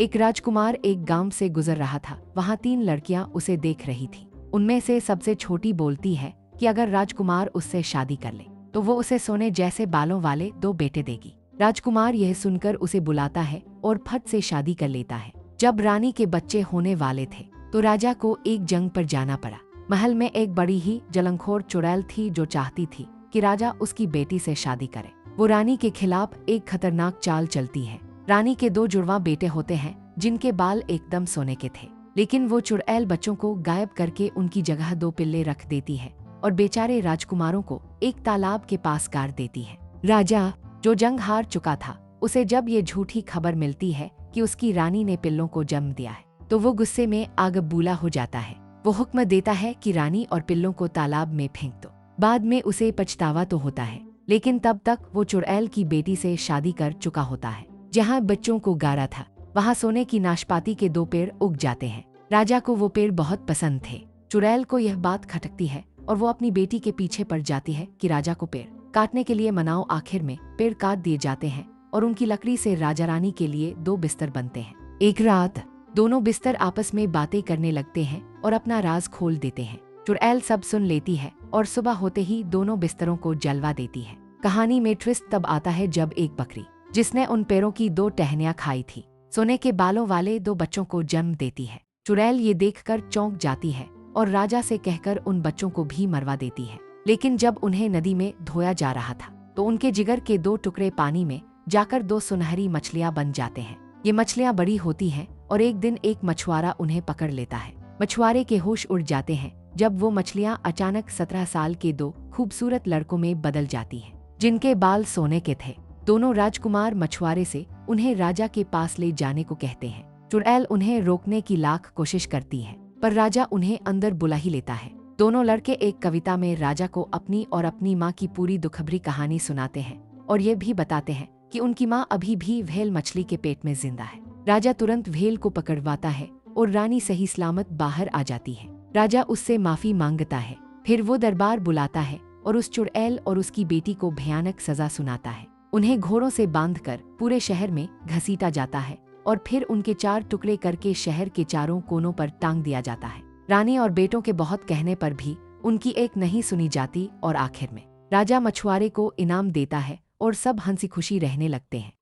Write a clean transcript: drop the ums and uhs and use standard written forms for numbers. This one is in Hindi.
एक राजकुमार एक गांव से गुजर रहा था। वहां 3 लड़कियां उसे देख रही थी। उनमें से सबसे छोटी बोलती है कि अगर राजकुमार उससे शादी कर ले तो वो उसे सोने जैसे बालों वाले 2 बेटे देगी। राजकुमार यह सुनकर उसे बुलाता है और फट से शादी कर लेता है। जब रानी के बच्चे होने वाले थे तो राजा को एक जंग पर जाना पड़ा। महल में एक बड़ी ही जलनखोर चुड़ैल थी जो चाहती थी कि राजा उसकी बेटी से शादी करे। वो रानी के खिलाफ एक खतरनाक चाल चलती है। रानी के 2 जुड़वा बेटे होते हैं जिनके बाल एकदम सोने के थे, लेकिन वो चुड़ैल बच्चों को गायब करके उनकी जगह 2 पिल्ले रख देती है और बेचारे राजकुमारों को एक तालाब के पास गाड़ देती है। राजा, जो जंग हार चुका था, उसे जब ये झूठी खबर मिलती है कि उसकी रानी ने पिल्लों को जन्म दिया है तो वो गुस्से में आग बबूला हो जाता है। वो हुक्म देता है कि रानी और पिल्लों को तालाब में फेंक दो। बाद में उसे पछतावा तो होता है, लेकिन तब तक वो चुड़ैल की बेटी से शादी कर चुका होता है। जहाँ बच्चों को गाड़ा था वहाँ सोने की नाशपाती के 2 पेड़ उग जाते हैं। राजा को वो पेड़ बहुत पसंद थे। चुड़ैल को यह बात खटकती है और वो अपनी बेटी के पीछे पड़ जाती है कि राजा को पेड़ काटने के लिए मनाओ। आखिर में पेड़ काट दिए जाते हैं और उनकी लकड़ी से राजा रानी के लिए 2 बिस्तर बनते हैं। एक रात दोनों बिस्तर आपस में बातें करने लगते हैं और अपना राज खोल देते हैं। चुड़ैल सब सुन लेती है और सुबह होते ही दोनों बिस्तरों को जलवा देती है। कहानी में ट्विस्ट तब आता है जब एक बकरी, जिसने उन पेड़ों की 2 टहनियां खाई थी, सोने के बालों वाले 2 बच्चों को जन्म देती है। चुड़ैल ये देखकर चौंक जाती है और राजा से कहकर उन बच्चों को भी मरवा देती है। लेकिन जब उन्हें नदी में धोया जा रहा था तो उनके जिगर के 2 टुकड़े पानी में जाकर 2 सुनहरी मछलियां बन जाते हैं। ये मछलियां बड़ी होती हैं और एक दिन एक मछुआरा उन्हें पकड़ लेता है। मछुआरे के होश उड़ जाते हैं जब वो मछलियां अचानक 17 साल के 2 खूबसूरत लड़कों में बदल जाती हैं, जिनके बाल सोने के थे। दोनों राजकुमार मछुआरे से उन्हें राजा के पास ले जाने को कहते हैं। चुड़ैल उन्हें रोकने की लाख कोशिश करती है, पर राजा उन्हें अंदर बुला ही लेता है। दोनों लड़के एक कविता में राजा को अपनी और अपनी माँ की पूरी दुखभरी कहानी सुनाते हैं और ये भी बताते हैं कि उनकी माँ अभी भी व्हेल मछली के पेट में जिंदा है। राजा तुरंत व्हेल को पकड़वाता है और रानी सही सलामत बाहर आ जाती है। राजा उससे माफी मांगता है, फिर वो दरबार बुलाता है और उस चुड़ैल और उसकी बेटी को भयानक सजा सुनाता है। उन्हें घोड़ों से बांधकर पूरे शहर में घसीटा जाता है और फिर उनके 4 टुकड़े करके शहर के चारों कोनों पर टांग दिया जाता है। रानी और बेटों के बहुत कहने पर भी उनकी एक नहीं सुनी जाती और आखिर में राजा मछुआरे को इनाम देता है और सब हंसी खुशी रहने लगते हैं।